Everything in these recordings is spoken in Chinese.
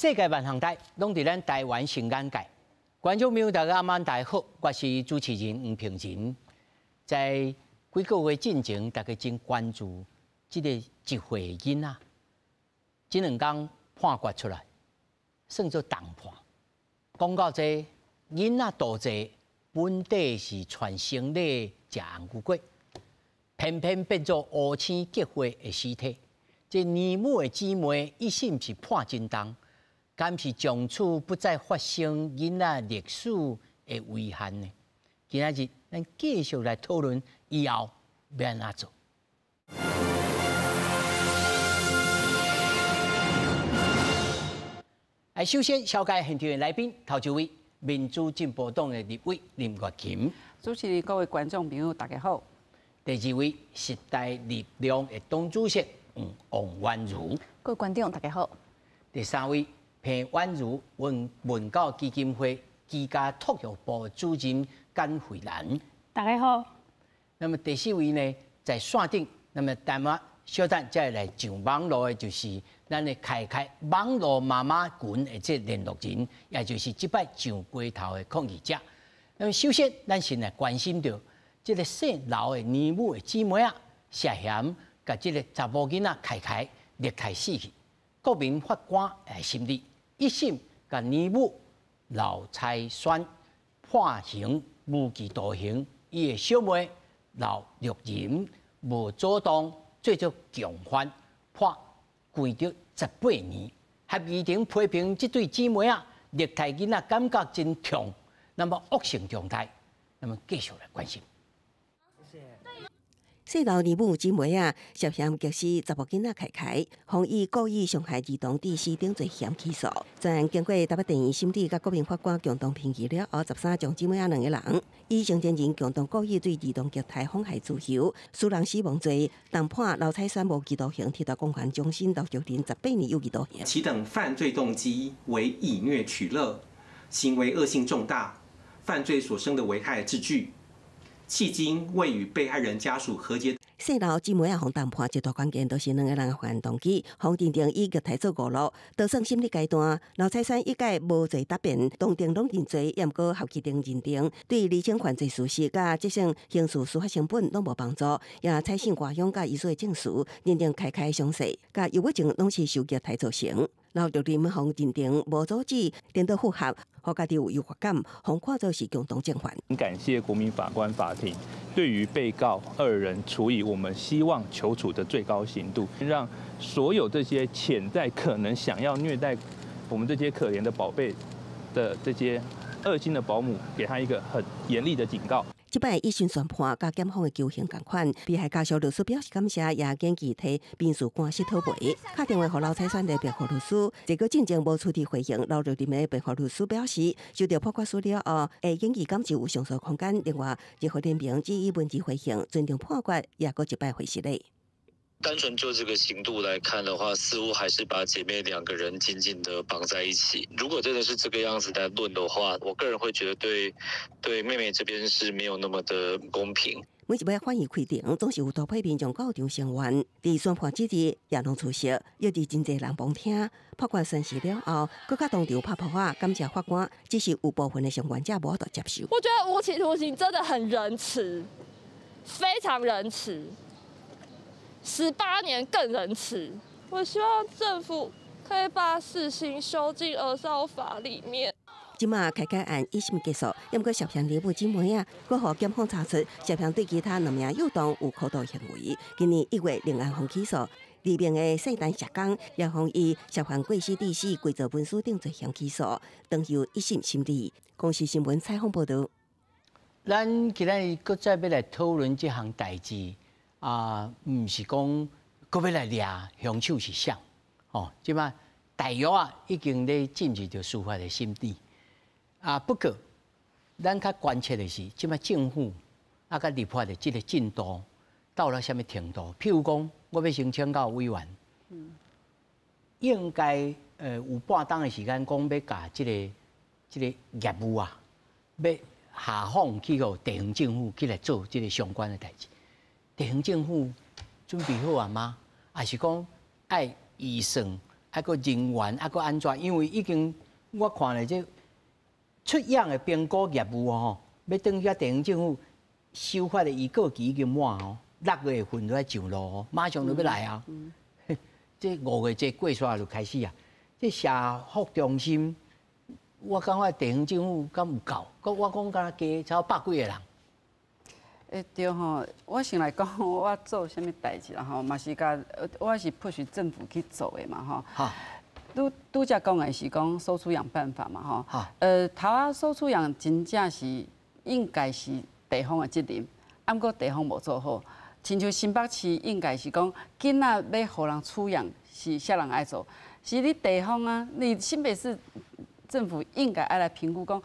世界万行台拢伫咱台湾新眼界。观众朋友，大家晚大家好，我是主持人黄平仁。在几个月进前，大家真关注这个一岁囡仔，这两天判决出来，算作重判。讲到这囡仔肚脐本底是全生理食红菇果，偏偏变做乌青结花的尸体。这年母的姊妹一心是判真重。敢是从此不再发生囡仔历史的遗憾呢？今仔日咱继续来讨论以后要安怎做。首先紹介現場的來賓，頭一位民主進步黨的立委林月琴，主持人、各位觀眾朋友，大家好。第二位時代力量的黨主席王婉如，各位觀眾大家好。第三位。彭婉如文教基金會居家托育部主任簡慧蘭，大家好。那麼第四位呢，在線頂，那麼台灣小等再來上網絡的，就是咱的開網絡媽媽群的這聯絡人，也就是這擺上街頭的抗議者。那麼首先，咱先來關心到這個姓劉的年母的姊妹啊，涉嫌甲這個查某囡仔開虐待死去，國民法官來審理。一審甲年母劉彩萱判刑無期徒刑，伊的小妹劉玉瑩無主動，最終強犯判關到18年。合議庭批評這對姊妹啊，虐待囡仔感覺真痛，那麼惡性狀態，那麼繼續來關心。姓劉年母姊妹啊，涉嫌激死查某囡仔凱，妨以故意傷害兒童致死等罪嫌起訴。專案經過台北地院審理，甲國民法官共同評議了後，13將姊妹仔兩個人以成年人共同故意對兒童虐待、妨害自由、使人死亡罪，重判劉彩萱無期徒刑，提到公判終身劉玉玲18年有期徒刑。其等犯罪動機為以虐取樂，行為惡性重大，犯罪所生的危害至巨。迄今未與被害人家屬和解。姓劉姊妹啊，互重判一大關鍵，都是兩個人犯案動機，互認定以虐待做誤錄。到算審理階段，劉彩萱一概無罪答辯，當庭攏認罪，也毋過合議庭認定對釐清犯罪事實甲節省刑事司法成本攏無幫助，也採信外向甲遺書的證詞，認定凱詳細甲憂鬱症攏是受虐待造成。劉玉玲互認定無阻止，顛倒複合，互家己有優越感，互看作是共同正犯。感謝國民法官法庭對於被告2人處以我們希望求處的最高刑度，讓所有這些潛在可能想要虐待我們這些可憐的寶貝的這些惡心的保姆，給他一個很嚴厲的警告。這擺一審宣判，甲檢方的求刑同款，被害家屬律師表示感謝，也建議替民事官司討賠。打電話給劉彩萱的辯護律師，這個進前無處理回應。劉玉玲的辯護律師表示，就着判決書了後，會建議感受有上訴空間。另外，亦和聯名只以文字回應，尊重判決，也閣一擺回釋咧。單純就這個刑度來看的話，似乎還是把姐妹兩個人緊緊的綁在一起。如果真的是這個樣子來論的話，我個人會覺得對妹妹這邊是沒有那麼的公平。每一擺法院開庭，總是有大批民眾到場聲援，在宣判之日也攏出席，又是真濟人旁聽。判決宣誓了後，更加當場拍破話感謝法官，只是有部分的聲援者無法度接受。我覺得無期徒刑真的很仁慈，非常仁慈。18年更仁慈。我希望政府可以把死刑修進兒少法裡面。今嘛凱案一審結束，因過涉嫌年母姊妹啊，佢和檢方查出涉嫌對其他2名幼童有口頭行為。今年1月另案方起訴2名的姓陳社工，也向伊涉嫌過失致死、偽造文書等罪嫌起訴，等由一審審理。公視新聞採訪報道。咱今日閣再要來討論這項代誌。唔是講閣要來抓兇手是誰，即馬大約已經咧進入到司法的審理。不過，咱較關切的是，即馬政府甲立法的這個進度到了什麼程度？譬如講，我要先請教委員，應該有半當的時間講要甲這個業務要下放去個地方政府去來做這個相關的代誌。地方政府準備好啊嗎？還是講愛預算、还个人员，还个安怎？因为已经我看了这出养的评估业务哦，要等下地方政府修法的预告期已经满哦，6月份就要上路哦，马上就要来啊。这5月这过煞就开始啊。这社福中心，我感觉地方政府敢有够？我讲敢加超100几个人。对吼，我先来讲，我做啥物代志啦吼，嘛是甲我是 push 政府去做的嘛吼。哈。拄则讲的是讲收出养办法嘛吼。哈。头仔收出养真正是应该是地方的责任，啊，毋过地方无做好。亲像新北市应该是讲，囡仔要互人出养是啥人爱做？是你地方啊，你新北市政府应该爱来评估讲。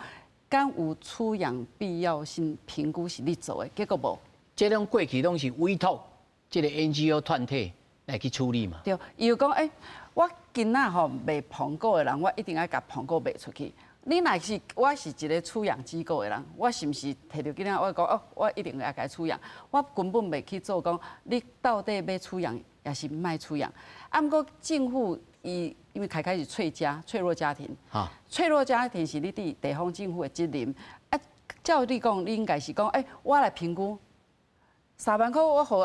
敢有出养必要性评估是你做的，结果无。这种过去拢是委托这个 NGO 团体来去处理嘛。对，伊就讲，我囡仔吼卖苹果的人，我一定要甲苹果卖出去。你若是我是一个出养机构的人，我是毋是摕到囡仔，我讲哦，我一定要甲伊出养，我根本袂去做讲，你到底要出养，也是卖出养。啊，毋过政府因为开是脆弱家庭，脆弱家庭是你地方政府的责任。啊，照你讲，你应该是讲，我来评估3万块，我互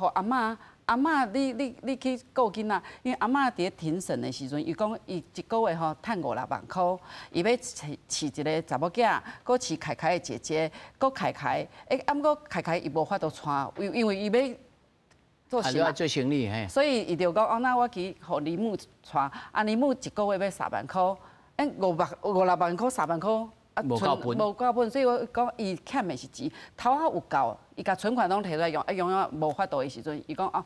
阿嬷，阿嬷你去顾囡仔，因为阿嬷伫庭审的时阵，伊讲伊一个月吼趁5、6万块，伊要饲一个查某囝，搁饲凯凯的姐姐，搁凯凯，啊，毋过凯凯伊无法度带，因为伊要。做生意嘿，所以伊就讲，那我去互李母带，啊，李母一个月要3万块，5、6万块、3万块，啊，无够本，所以我讲伊欠的是钱，头仔有够，伊甲存款拢摕出来用，用无法度的时阵，伊讲哦，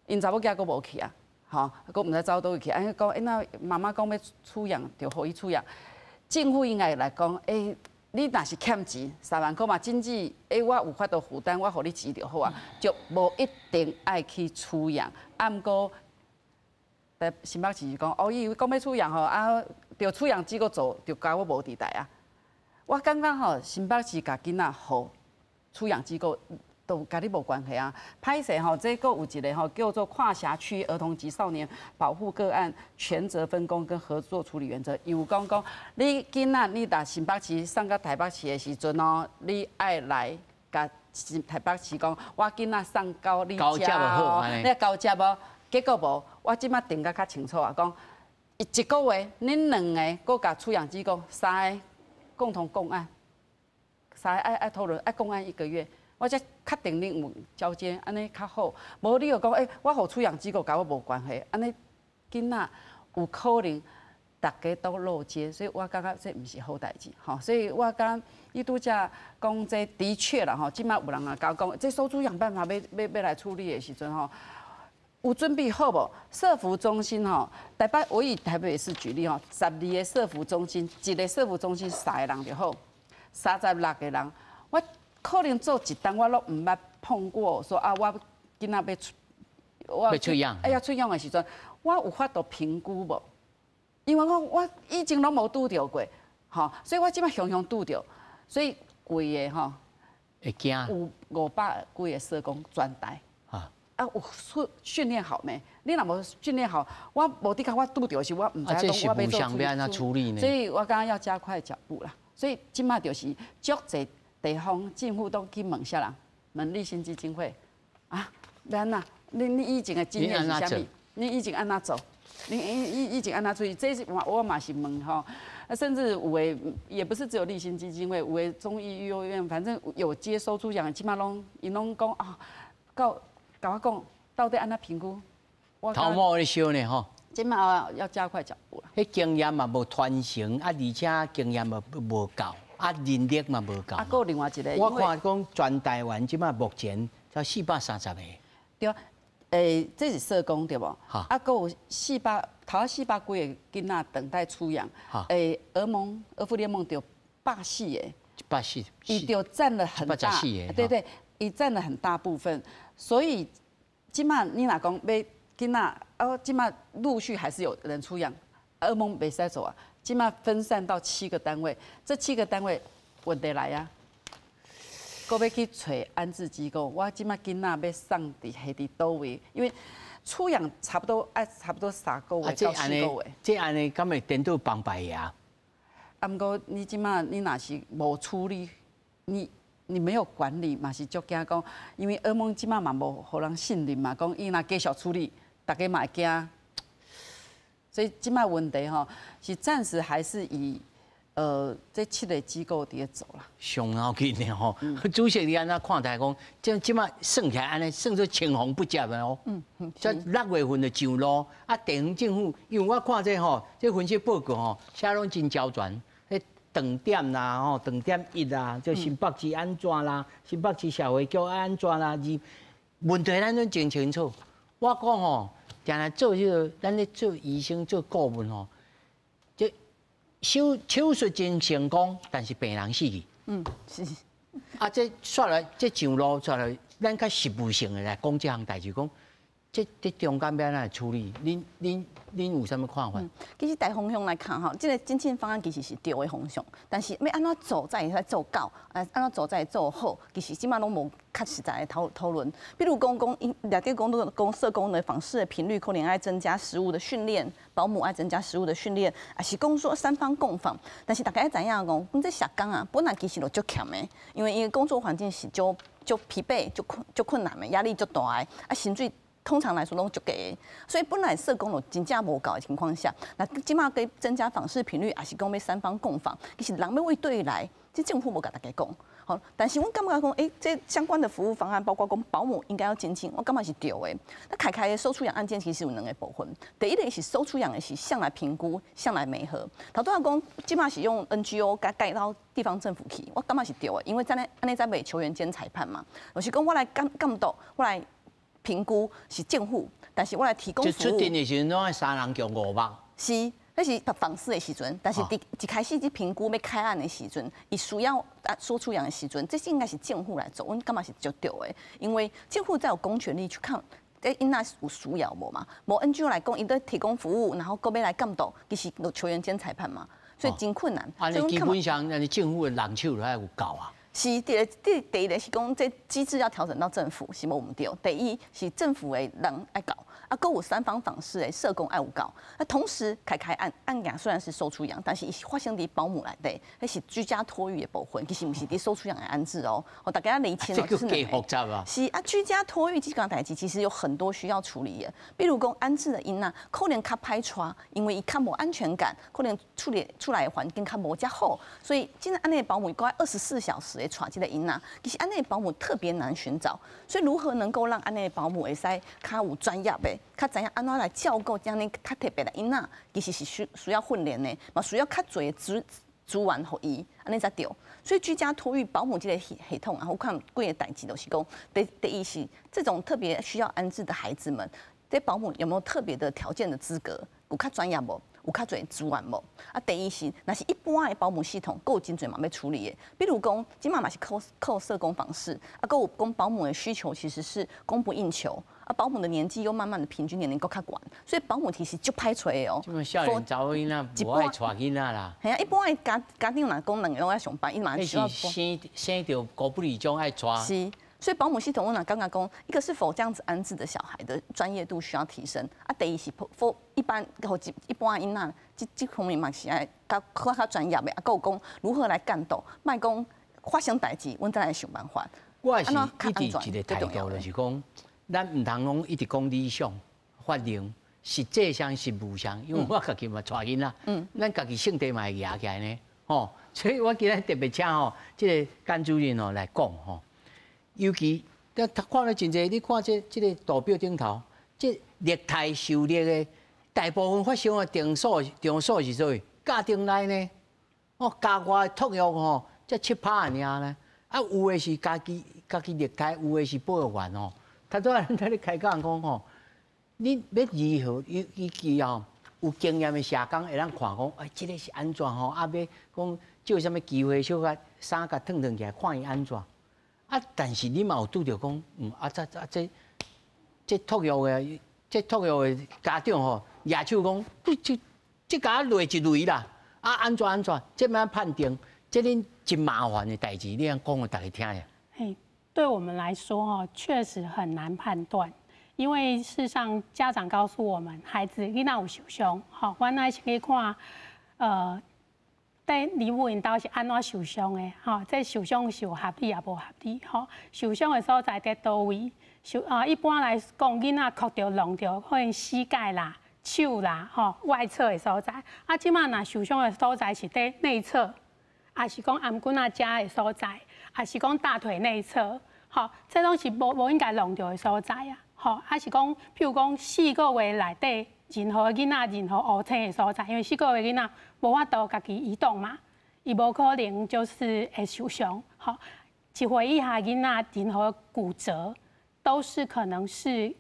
因查某囝佫无去啊，吼，佫毋知走倒去，讲，那妈妈讲要出养，就互伊出养，政府应该来讲，你若是欠钱3万块嘛，经济我有法度负担，我互你钱就好啊，就无一定爱去出养。啊，毋过，新北市是讲，伊以为讲要出养吼，啊，着出养机构做，着甲我无地带啊。我感觉吼，新北市甲囡仔互出养机构。都甲你无关系啊！歹势吼，这个有一个吼叫做跨辖区儿童及少年保护个案权责分工跟合作处理原则。有讲你囡仔你打新北市送到台北市的时阵哦，你爱来甲台北市讲，我囡仔送到你家哦，你交接无？结果无，我即摆定甲较清楚啊，讲一个月恁2个，佮甲出养机构3个共同共案，3个爱讨论，爱共案1个月。我才确定恁有交接，安尼较好。无你又讲，我互出养机构甲我无关系，安尼囡仔有可能大家都漏接，所以我感觉这毋是好代志，吼。所以我讲，伊拄则讲这的确啦，吼，即摆有人啊讲，这收出养办法要来处理的时阵，吼，有准备好无？社福中心吼，我以台北市举例吼，12个社福中心，一个社福中心3个人就好，36个人，我。可能做一单我都唔捌碰过，说啊，我囡仔要出养，要出养的时阵，我有法度评估无？因为我以前拢无拄着过，吼，所以我即摆常常拄着，所以贵的吼，会惊，有500几个社工专带，有训练好没？你若无训练好，我无滴甲我拄着是，我唔知我要做处理呢。所以我刚刚要加快脚步啦。所以即摆就是足侪。地方政府都去问啥人？问立新基金会啊？要安那？你以前的经验是啥物？你以前安那走？你以前安那处理？这是我嘛是问吼，甚至有的也不是只有立新基金会，有的中医幼儿园，反正有接收出养的，起码因拢讲啊，甲我讲到底安那评估？头毛咧烧呢吼。即马要加快脚步啦。迄经验嘛无传承，而且经验嘛无够。人力嘛无够。还有另外一个，我看讲全台湾即马目前才430个。对，这是社工对无？哈。还有头400几个囡仔等待出养。哈。儿福联盟就140个。140。伊就占了很大。对，伊占了很大部分。所以，即马你若讲要囡仔，即马陆续还是有人出养，儿盟袂使做啊。即马分散到7个单位，这7个单位问题来啊，搁要去找安置机构。我即马囡仔要送伫倒位？因为出氧差不多3个月到4个月。这安尼敢会颠倒帮白牙？啊，不过你即马你若是无处理，你没有管理嘛是足惊讲，因为噩梦即马嘛无互人信任嘛，讲伊若继续处理，大家嘛会惊。所以即马问题吼是暂时还是以这7个机构伫走啦。上闹紧的吼，主席你安怎看待讲？即马算起来安尼算做青红不接的哦。这6月份就上路，啊，地方政府，因为我看这吼，这分析报告吼，写拢真焦全。长点啦，吼，长点1啦，就新北市安怎啦，新北市社会局安怎啦，问题咱拢真清楚。我讲吼，定来做迄个，咱咧做医生做顾问吼，这手术真成功，但是病人死去。是。啊，这煞来，这上路煞来，咱较实务性的来讲这项代志，讲这中间要安怎来处理？恁有啥物看法？其实大方向来看吼，这个精进方案其实是对的方向，但是要安怎做才会做到，安怎做才会做好，其实即马拢无较实在的讨论。比如讲，内底讲社工的访视的频率可能爱增加食物的训练，保姆爱增加食物的训练，也是讲说3方共访。但是大家知影讲，阮这社工啊，本来其实就足欠的，因为工作环境是足疲惫、足困难的，压力足大的，啊，薪水。通常来说拢足低，所以本来社工就真正无够的情况下，那即马给增加访视频率，也是讲要3方共访，其实人要为对来，这政府无甲大家讲。好，但是我感觉讲，这相关的服务方案，包括讲保姆应该要精进，我感觉是对的。那开的收出养案件其实有2个部分，第一个是收出养的是向来评估、向来媒合。头拄仔讲，即马是用 NGO 改到地方政府去，我感觉是对的，因为安尼在为球员兼裁判嘛，就是讲我来监督，我来。评估是政府，但是我来提供服务。就出庭的时阵，拢爱3人共500。是，那是访视的时阵，但是一开始去评估要开案的时阵，伊需要说出养的时阵，这是应该是政府来做。阮感觉是足对的，因为政府才有公权力去看，因那有需要无嘛？无 NGO 来讲，伊在提供服务，然后搁要来监督，其实球员兼裁判嘛，所以真困难。啊，基本上，政府的人手都还有够啊。是第一个是讲，这机制要调整到政府是无唔对。第一是政府的人爱搞，啊，搁有3方访视的社工爱有搞。那同时开案件虽然是收出养，但是伊是发生伫保姆内底，那是居家托育的部分，其实唔是伫收出养的安置哦。大家厘清哦，就是几复杂啊。是啊，居家托育这个代志其实有很多需要处理的，比如讲安置的因啊，可能较歹带，因为伊较无安全感，可能处理出来的环境较无遮好，所以现在安尼的保姆该24小时。带这个因啊，其实安内保姆特别难寻找，所以如何能够让安内保姆会使较有专业的，较知影安怎来照顾这样呢较特别的因啊，其实是需要训练的，嘛需要较多的资源互伊，安尼才对。所以居家托育保姆这个系统啊，我看几个代志都是讲，第一是这种特别需要安置的孩子们，这保姆有没有特别的条件的资格，有较专业无？有较侪资源无？啊，第一是，若是一般的保姆系统，够真侪嘛要处理的。比如讲，今嘛是靠社工访视，啊，够有讲保姆的需求其实是供不应求，啊，保姆的年纪又慢慢的平均年龄够较悬，所以保姆其实就歹找的哦。这么少年查某囡仔无爱带囡仔啦。系啊，一般的家庭若讲两个拢爱上班，伊嘛需要生到高不离种爱带。是。所以保姆系统，我刚刚讲，一个是否这样子安置的小孩的专业度需要提升啊？第一是一般因那这方面嘛是爱较专业的，啊，有讲如何来监督，莫讲发生代志，阮再来想办法。我是一直一个态度，就是讲，咱唔通讲一直讲理想、法令，实际上实务上，因为我家己嘛带囡仔，咱家己性地嘛会压起来呢，吼，所以我今日特别请吼，这个甘主任哦来讲吼。尤其，看了真侪，你看这个图表顶头，这虐待受虐的大部分发生的场所是做家庭内呢，家外托育吼，才7%呢。啊，有的是家己虐待，有的是保育员哦。他都咱咧开讲讲吼，你要如何以后有经验的社工会当看讲，这个是安怎吼？啊，要讲借什么机会，小可衫甲脱起来，看伊安怎？啊！但是你嘛有拄着讲，这托育的家长吼，举手讲，这甲累一累啦，啊安怎？这么判定，这恁真麻烦的代志，你讲互大家听呀？嘿，对我们来说确实很难判断，因为事实上家长告诉我们，孩子囡仔有受伤，吼，阮爱是去看，在李母因兜是安怎受伤的，吼，这受伤是有合理也无合理，吼，受伤的所在在倒位？一般来讲，囡仔哭着、弄着，可能膝盖啦、手啦，吼，外侧的所在。啊，即马若受伤的所在是在内侧，还是讲颔骨啊遮的所在，还是讲大腿内侧，吼，这拢是无应该弄着的所在啊，吼，还是讲，譬如讲4个月内底，任何囡仔任何乌青的所在，因为4个月囡仔无法度家己移动嘛，伊无可能就是会受伤，吼，一岁以下囡仔任何骨折。都是可能是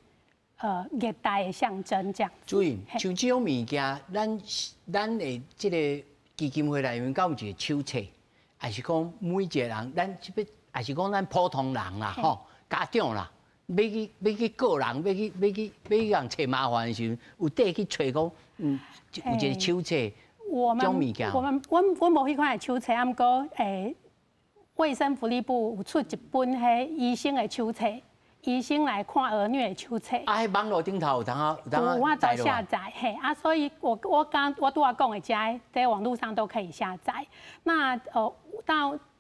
虐待的象征，这样。主任，像这种物件，咱的这个基金会内面，敢有一个手册，还是讲每一个人，咱这边，还是讲咱普通人啦，吼，家长啦，要去个人，要去人找麻烦的时候，有得去找讲，有一个手册，这种物件。我无迄款的手册，啊，毋过卫生福利部有出一本迄医生的手册。医生来看儿虐的手册，啊，喺网络顶头有我都下载，嘿，啊，所以我拄仔讲的在网络上都可以下载。那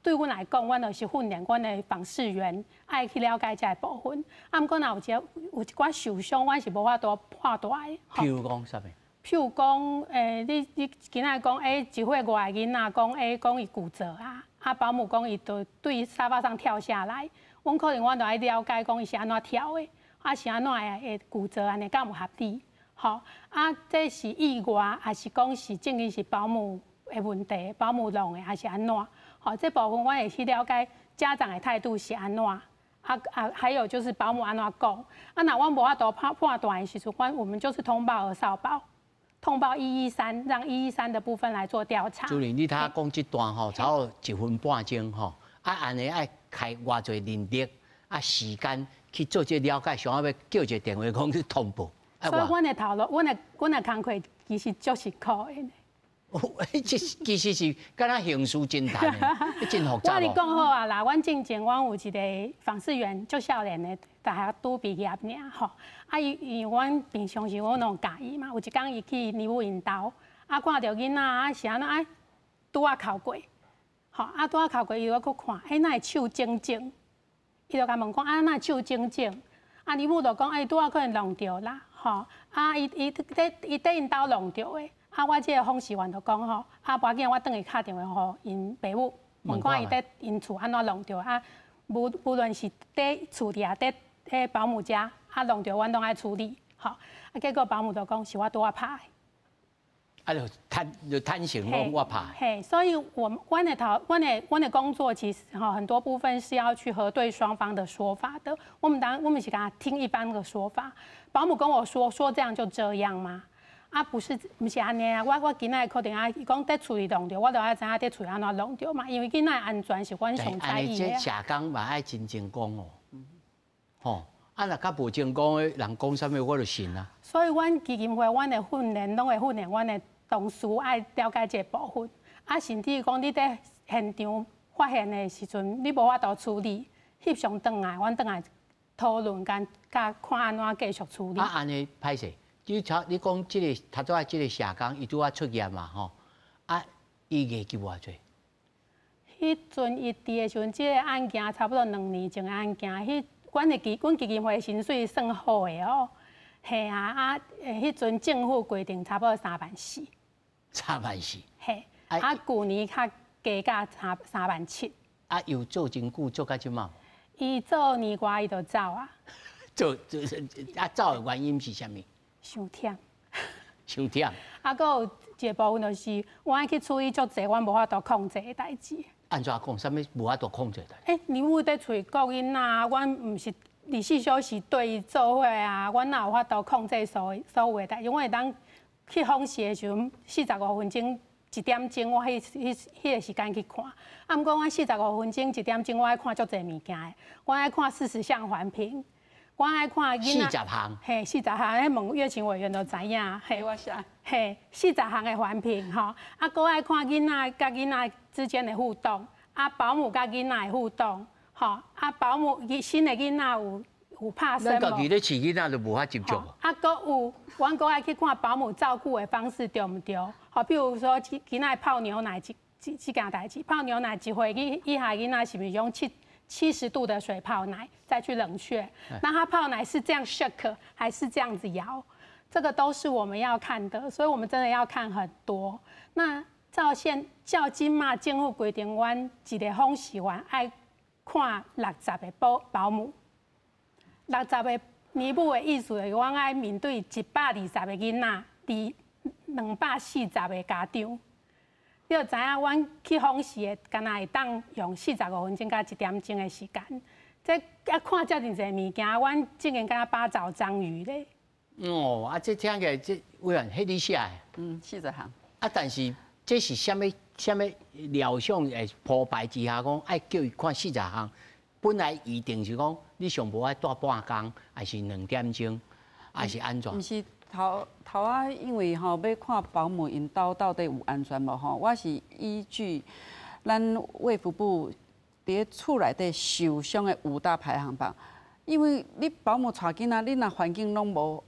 对阮来讲，阮就是训练阮的访视员，爱去了解这个部分。啊，毋过若有一寡受伤，阮是无法度判大的。譬如讲啥物？譬如讲，你今仔讲，一岁外的囡仔讲伊骨折啊，保姆讲伊就对沙发上跳下来。阮可能就爱了解讲伊是安怎跳的，啊是安怎会骨折安尼，敢有合理？吼，啊这是意外，还是讲是正经是保姆的问题，保姆弄的，还是安怎？吼，这部分我会去了解家长的态度是安怎？还有就是保姆安怎讲？啊，若阮无法度判断的时阵，我们就是通报儿少保，通报113，让113的部分来做调查。主任，你睇讲这段吼，差不多1分半钟吼，啊安尼爱。开偌侪人力时间去做这了解，想要叫一个电话讲去通报。所以阮的头路，阮的工课其实足辛苦的。其实是敢若刑事侦探的，真复杂。我你讲好啊啦，阮之前阮有一个访视员，足少年的，大学拄毕业尔吼。啊，伊阮平常时阮拢教伊嘛，有一天伊去尼姆因兜，啊看到囡仔啊是安怎拄啊哭过。吼，啊，拄啊哭过，伊就去看，哪会手肿肿？伊就甲问讲，哪手肿肿？啊，李母就讲，拄啊可能弄着啦，吼，啊，伊在因兜弄着的，啊，我这个访视员就讲吼，啊，无要紧，我转去敲电话互因爸母，问看伊在因厝安怎弄着，啊，无论是在厝里啊，在保姆家，啊，弄着阮拢爱处理，吼，啊，结果保姆就讲是我拄啊拍的。啊，就坦诚讲我怕。嘿，所以阮的工作其实很多部分是要去核对双方的说法的。我们是给他听一般的说法。保姆跟我说这样就这样吗？啊，不是安尼啊！我囡仔可能伊讲在厝里弄着，我就爱知影在厝里安怎弄着嘛。因为囡仔安全是阮上在意的。这社工嘛爱真正讲哦，吼。啊，若较无正讲的人讲啥物，我就信啊。所以，阮基金会，阮的训练拢会训练阮的同事爱了解这部分。啊，甚至讲你在现场发现的时阵，你无法度处理，翕相转来，阮转来讨论，甲看安怎继续处理。啊，安尼歹势。你讲这个头拄仔这个社工，伊拄仔出院嘛吼，啊，伊月给偌济？迄阵伊伫的时阵，这个案件差不多2年前的案件，阮基金会薪水算好的哦，嘿啊，迄阵政府规定差不多3.4万。3.4万。嘿，啊，旧年较加到3.7万。啊，有做真久，做到即嘛？伊做年外伊就走啊。走的原因是啥物？伤忝。伤忝。啊，搁有一个部分就是，我爱去处理足侪阮无法度控制的代志。安怎讲？啥物无法度控制的？你有在厝顾囡仔，阮毋是24小时对伊做伙啊，阮哪有法度控制所有的代志？我会当去访视的时阵，45分钟、1点钟，我迄个时间去看。啊，毋过我45分钟、1点钟，我爱看足侪物件的，我爱看40项环评，我爱看囡仔。40项。嘿，40项，迄问乐琴委员都知影。嘿，我写。嘿，40项的环评吼，啊，搁爱看囡仔甲囡仔之间的互动，啊，保姆甲囡仔的互动，吼，啊，保姆新的囡仔有有怕生咱家己咧饲囡仔就无法接触。啊，搁有，阮搁爱去看保姆照顾的方式对毋对？好，比如说囡仔泡牛奶这件代志，泡牛奶一回去以下囡仔是不是用70度的水泡奶再去冷却？那他泡奶是这样 shake 还是这样子摇？这个都是我们要看的，所以我们真的要看很多。那照今嘛政府规定，阮一个访视员爱看60个保姆，60个年母的意思就是阮爱面对120个囡仔，240个家长。你就知影，阮去访视的，敢若会当用45分钟到1点钟的时间。这啊看遮尔侪物件，阮竟然敢若八爪章鱼咧。哦，啊，这听起来这委员迄你写的，40项。啊，但是这是什么疗伤的铺排之下讲，爱叫伊看40项。本来预定是讲，你上无爱住半工，还是2点钟，还是安怎？毋是头啊，因为要看保姆因到底有安全无吼，我是依据咱卫福部伫厝内底受伤的5大排行榜。因为你保姆带囡仔，你若环境拢无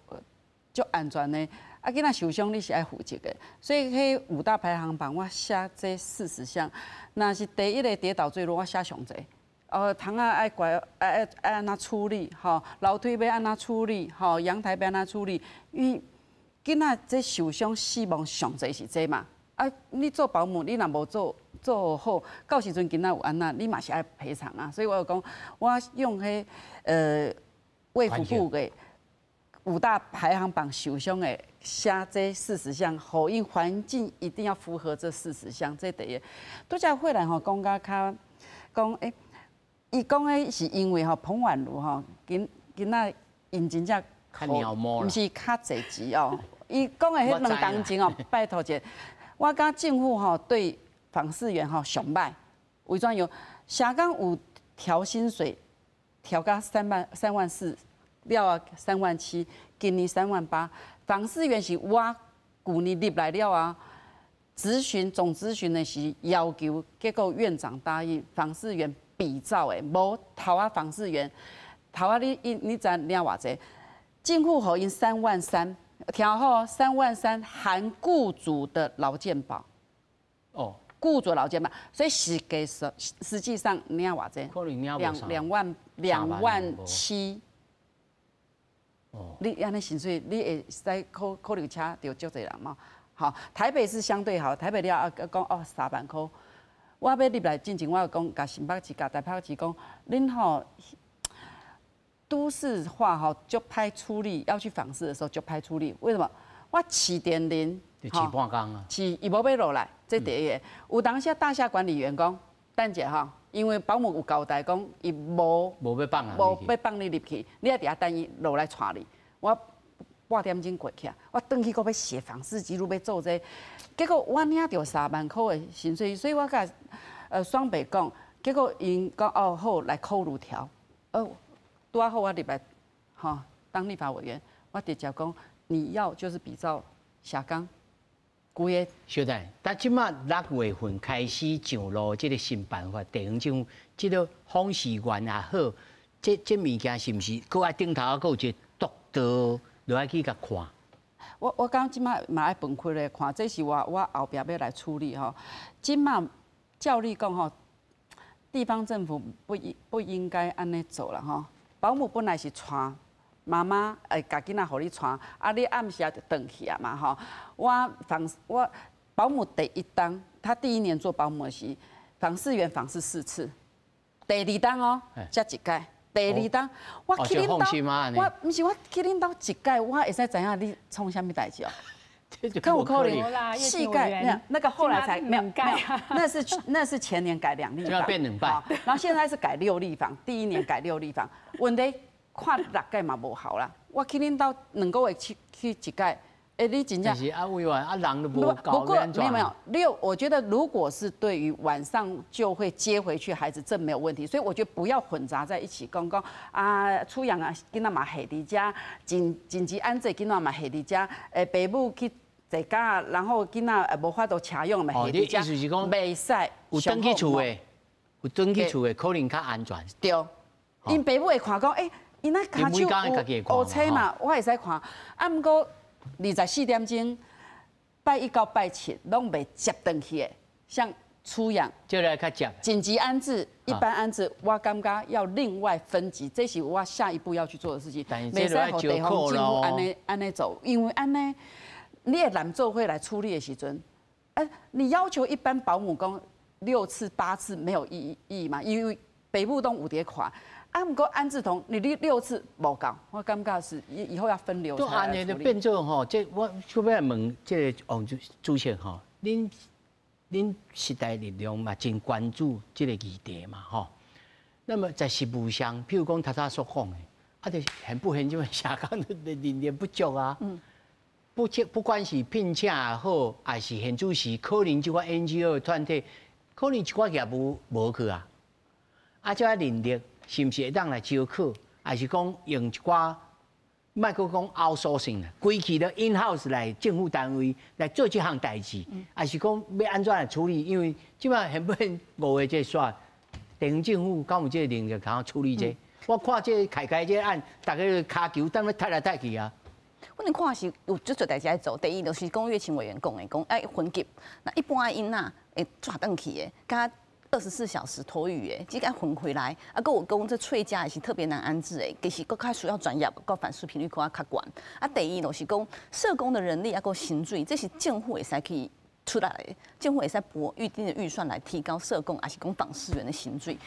足安全的，啊囡仔受伤你是爱负责的。所以迄5大排行榜我写这40项，若是第一个跌倒坠落，我写上侪。窗仔爱拐，爱安怎处理？吼，楼梯要安怎处理？吼，阳台要安怎处理？因为囡仔这受伤死亡上侪是这嘛。啊，你做保姆，你若无做好，到时阵囡仔有安那，你嘛是爱赔偿啊。所以我有讲，我用迄卫福部的5大排行榜受伤的写这40项，互因环境一定要符合这40项，这第一。拄则慧兰吼讲甲较讲伊讲的是因为吼彭婉如吼囡仔因真正毋是较济钱哦。伊讲的迄2工钱哦，拜托者，我感政府吼对访视员吼上歹，为怎样？下岗有调薪水，调到3万4，了啊3万7，今年3万8。访视员是我旧年入来了啊。总咨询的是要求，结果院长答应访视员比照的，无头啊访视员，头啊你知领偌济？政府给因3万3，调好3万3含雇主的劳健保。哦，雇主劳健保，所以实际上领偌济？可能领2万7。哦，你安尼薪水，你会使考虑车着足济人嘛？好，台北是相对好，台北了讲3万块。我要入来进前，我有讲，甲新北市、甲台北市讲，恁吼都市化吼就歹处理，要去访视的时候就歹处理。为什么？我7.0，饲半工啊，饲伊无要落来，这第一个。有当时大厦管理员讲，等者吼，因为保姆有交代讲，伊无要放你入去，你要伫遐等伊落来带你。我8点钟过去啊，我转去搁要写访视记录要做这個，结果我领着3万块的薪水，所以我甲双北讲，结果因讲哦好来考虑调，拄好我入来吼当立法委员，我直接讲你要就是比照下岗，规个。小弟，但即马6月份开始上路这个新办法，地方政府这个访视员也好，这物件是毋是搁爱顶头还有一个督导？落来去甲看，我讲即摆嘛爱分开来看，这是我后壁要来处理吼。即摆照例讲吼，地方政府不应该安尼做啦吼。保姆本来是带妈妈家囡仔互你带，啊你暗时就转去啊嘛吼。我保姆第一档，他第1年做保姆的时，访视员访视4次，第2档哦才1届。第2档，我去恁兜，我毋是我去恁兜1届，我会使知影你创啥物代志哦。看有可能4届，那个后来才没有，那是前年改2例房，要变2拜，然后现在是改6例房，第1年改6例房，问题看6届嘛无效啦。我去恁兜2个月去1届。你真正是啊，委员啊，人都无搞。不过没有，我觉得如果是对于晚上就会接回去孩子，这没有问题。所以我觉得不要混杂在一起，讲啊，出养啊，囡仔嘛下伫遮，紧急安置囡仔嘛下伫遮，爸母去在家，然后囡仔无法度车用嘛下伫遮，袂使。有登去厝的，可能较安全。对，因爸母会看讲，伊那骹手有乌青嘛，我会使看。啊，毋过24点钟，拜一到拜七拢袂接转去的，像出养，就来较接。紧急安置、一般安置，我感觉要另外分级，这是我下一步要去做的事情。袂使互地方政府安尼走，因为安尼你的男做会来处理的时阵，你要求一般保姆讲6次、8次没有意义嘛？因为北部都有叠款。啊，不过安置同你6次无够，我感觉是以后要分流。都安尼就变做吼，这我要来问这个王主席吼，恁时代力量嘛真关注这个议题嘛吼。那么在实务上，譬如讲他所讲的，就很不幸，因为下岗的人力不足啊。不管是聘请也好，还是现主时可能这个 NGO 团体，可能一寡业务无去啊。这个人力。是毋是会当来招考，还是讲用一寡，莫讲outsourcing啦，规气的 in house 来政府单位来做这项代志，还是讲要安怎来处理？因为即摆很不幸5个这煞，地方政府敢有这个能力通处理这？我看这开这案，大家骹球等咧踢来踢去啊。阮看是有足侪代志爱做，第一就是讲乐清委员讲的，讲爱分级，那一般的囡仔会抓转去的，甲24小时托育的，即个混回来，啊，佮有讲这翠家也是特别难安置的，其实佮较需要专业，佮反噬频率较悬。啊，第二就是讲社工的人力啊，佮薪水，这是政府会使去出来的，政府会使拨预定的预算来提高社工，还是讲访视员的薪水。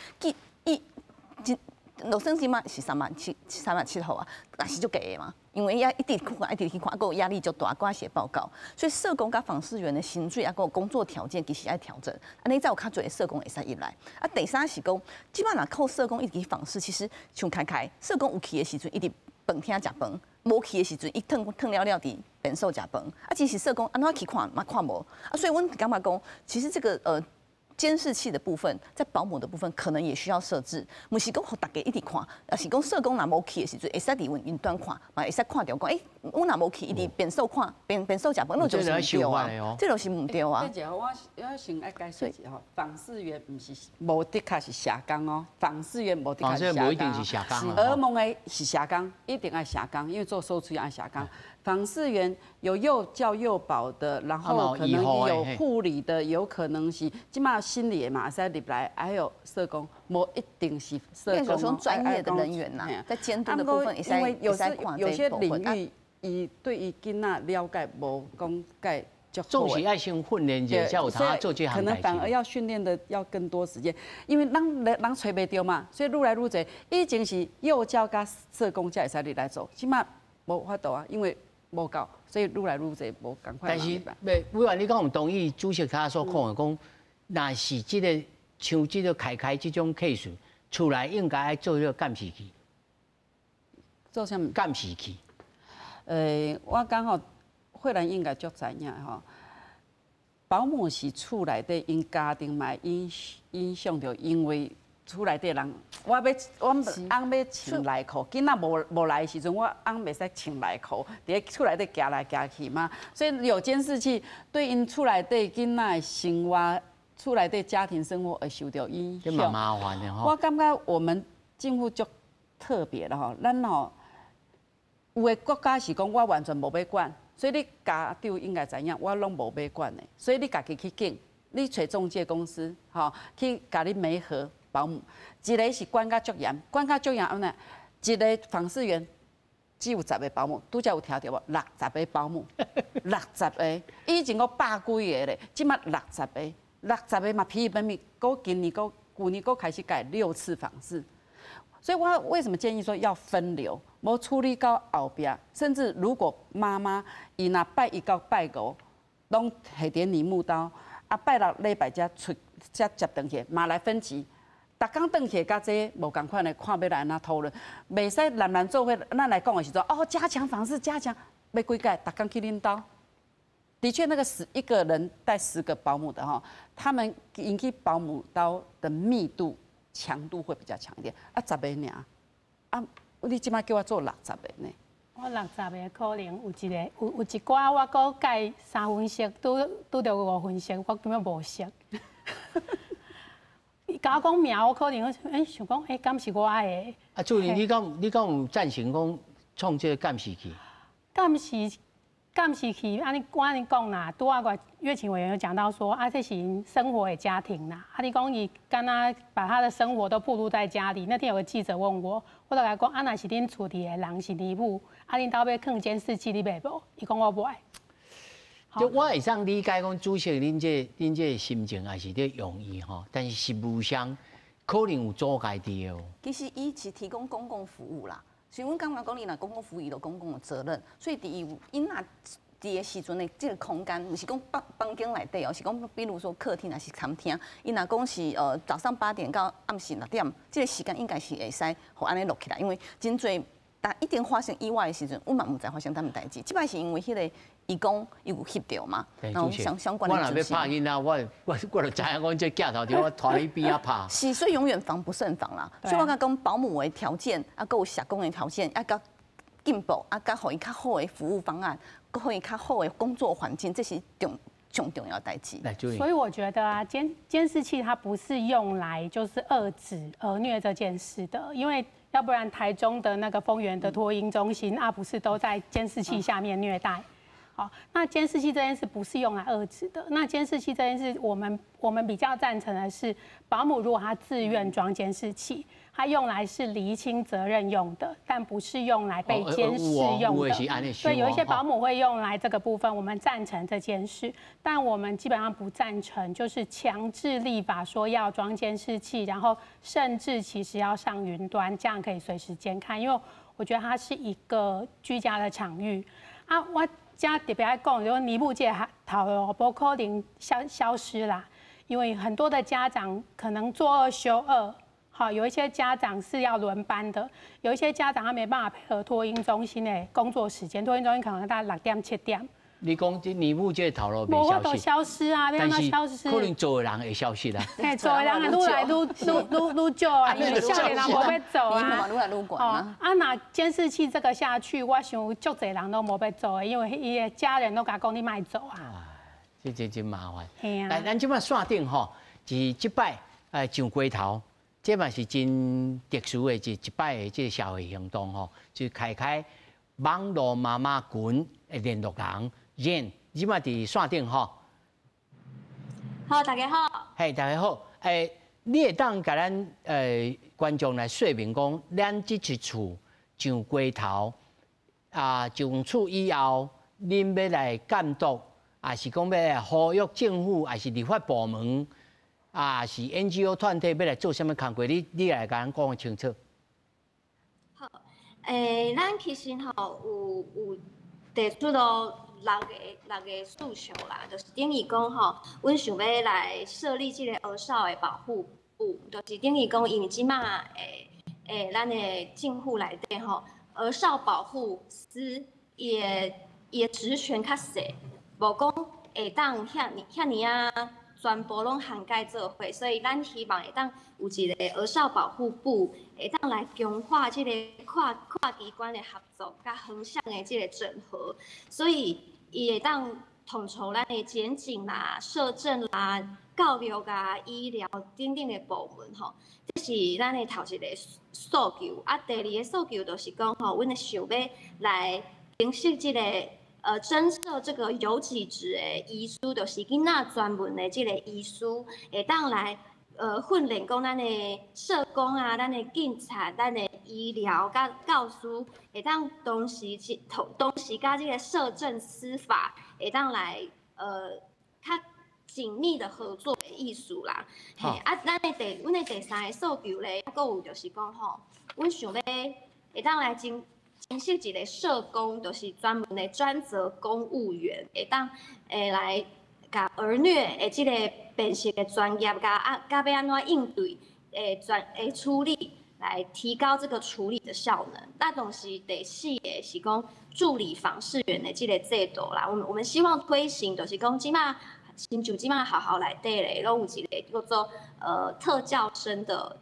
陆生起码是37000号啊，也是足低的嘛。因为一直看，一直去看，还有压力就大，还写报告，所以社工甲访视员的薪水啊，还有工作条件其实爱调整。安尼才有较侪社工会使入来。啊，第三是讲，基本上靠社工一直去访视，其实像开，社工有去的时阵一直饭厅食饭，无去的时阵一腾了了伫便所食饭。啊，其实社工安怎去看嘛看无啊，所以阮感觉讲，其实这个监视器的部分，在保姆的部分可能也需要设置，不是讲互大家一直看，而是讲社工若无去的时阵，会使伫云端看，嘛会使看到讲，我若无去，伊伫便所看，便所食饭，那就是唔对啊，这就是唔对啊。这我先爱解释一下吼，访视员唔是无的确是社工哦，访视员无的确是社工，无一定是社工。儿童的是社工，一定爱社工，因为做收治爱社工。访视员有幼教幼保的，然后可能有护理的，有可能是即马心理的嘛，使入来，还有社工，无一定是社工。说专业的人员呐，在监督的部分，因为有些领域，伊对伊囡仔了解无讲解足好。总是爱先训练者，才有他做这项代志。可能反而要训练的要更多时间，因为人找袂到嘛，所以愈来愈侪。以前是幼教加社工才会使入来做，即马无法度啊，因为无够，所以愈来愈侪无赶快。但是，委员，你讲唔同意主席他所讲的，讲若是这个像这个开这种 case， 出来应该爱做这个监视器。做啥物？监视器。我刚好慧兰应该足知影吼，保姆是厝内底因家庭嘛影响着，因为厝内底人，我翁要穿内裤，囡仔无来的时阵，我翁袂使穿内裤，伫厝内底行来行去嘛，所以有监视器对因厝内底囡仔的生活、厝内底家庭生活会受到影响。这蛮麻烦的吼。我感觉我们政府足特别的吼，咱吼。有的国家是讲我完全无要管，所以你家长应该知影，我拢无要管的。所以你家己去拣，你找中介公司，吼，去甲你媒合保姆。一个是管甲足严，管甲足严安尼，一个访视员只有10个保姆，拄则有听到无？60个保姆，60个。以前我100几个咧，即马60个，60个嘛疲于奔命。今年旧年开始改6次访视。所以我为什么建议说要分流，无处理到后边，甚至如果妈妈伊若拜1到拜5，拢下点泥木刀，啊拜6礼拜才接转去，嘛来分级，逐工转去甲这无共款的，看要来安怎讨论，袂使人做伙，咱来讲的时阵，加强访视，加强要几届，逐工去领导。的确，那个1个人带10个保姆的哈，他们引起保姆刀的密度。强度会比较强一点，10个尔，你即摆叫我做60个呢？我60个可能有一寡我搁改3分熟，拄着5分熟，我根本无熟。甲我讲名，我可能想讲，敢是我的？啊，主任，你敢有赞成讲创这个监视器？监视器，我安尼讲啦，拄啊个岳琴委员有讲到说，这是生活的家庭啦。你讲伊敢若把他的生活都暴露在家里。那天有个记者问我，我就甲讲，若是恁厝里的人是离母，恁兜要放监视器，你买无？伊讲我袂。就我会上理解讲，主席恁这心情也是咧用意吼，但是实务上可能有阻碍伫哦。其实伊是提供公共服务啦。所以，阮刚刚讲，你若公共服务有公共的责任，所以因若伫个时阵的这个空间，不是讲房间内底哦，是讲比如说客厅还是餐厅，伊若讲是早上8点到暗时6点，这个时间应该是会使互安尼录起来，因为真侪但一定发生意外的时阵，阮嘛毋知发生啥物代志。即摆是因为迄个义工伊有翕到嘛，然后相关的我若要拍囡仔，我就知影讲这镜头条我拖你边仔拍。是，所以永远防不胜防啦。所以我讲保姆的条件，还有社工的条件，甲进步，甲互伊较好的服务方案，互伊较好的工作环境，这是上重要的代志。所以我觉得监视器它不是用来就是遏制儿虐这件事的，因为要不然台中的那个丰原的托婴中心不是都在监视器下面虐待。好，那监视器这件事不是用来遏制的。那监视器这件事，我们比较赞成的是，保姆如果他自愿装监视器，他用来是厘清责任用的，但不是用来被监视用的。所以有一些保姆会用来这个部分，我们赞成这件事，但我们基本上不赞成就是强制立法说要装监视器，然后甚至其实要上云端，这样可以随时监看，因为我觉得它是一个居家的场域我家特别爱讲，就是尼布界头路不可能消失啦，因为很多的家长可能做2休2，好，有一些家长是要轮班的，有一些家长他没办法配合托婴中心的工作时间，托婴中心可能大概6点7点。你讲这尼布界头路没消失，消失啊，但是可能做的人会消失啦。做的人愈来愈少因为少年人无要做啊。愈来愈悬那监视器这个下去，我想足侪人都无要做的，因为伊的家人都甲讲你莫做啊。这真麻烦。系啊。来，咱即摆线顶吼，是即摆上街头，这嘛是真特殊的一摆的这个社会行动吼，就开网络妈妈群的联络人。即摆伫线顶吼。好，大家好。嘿，大家好。你会当甲咱观众来说明讲，咱这一厝上街头上厝以后，恁要来监督，还是讲要来呼吁政府，还是立法部门，是 NGO 团体要来做什么工作？你来甲咱讲清楚。好，咱其实吼有提出到6个诉求啦，就是等于讲吼，阮想要来设立这个儿少的保护部，就是等于讲，因为即马咱的政府内底吼，儿少保护司伊的职权较细，无讲会当遐尔全部拢涵盖做伙，所以咱希望会当有一个儿少保护部，会当来强化这个跨机关的合作，甲横向的这个整合，所以伊会当统筹咱的检警啦、社政啦、教育啊、医疗等等的部门吼，这是咱的头一个诉求。第二个诉求就是讲吼，阮的想要来平息这个。增设这个有几职的医师，就是囡仔专门的这个医师，会当来训练讲咱的社工啊、咱的警察、咱的医疗甲教师，会当同时甲这个社政司法，会当来较紧密的合作的意思啦。嘿，阮的第3个诉求咧，还有就是讲吼，阮想要会当来建设一个社工，就是专门的专责公务员，会当来甲儿虐的这个辨识的专业，甲要安怎应对处理，来提高这个处理的效能。那同时第4个是讲助理访视员的这个制度啦，我们希望推行，就是讲即马亲像即马学校内底咧，拢有一个叫做特教生的。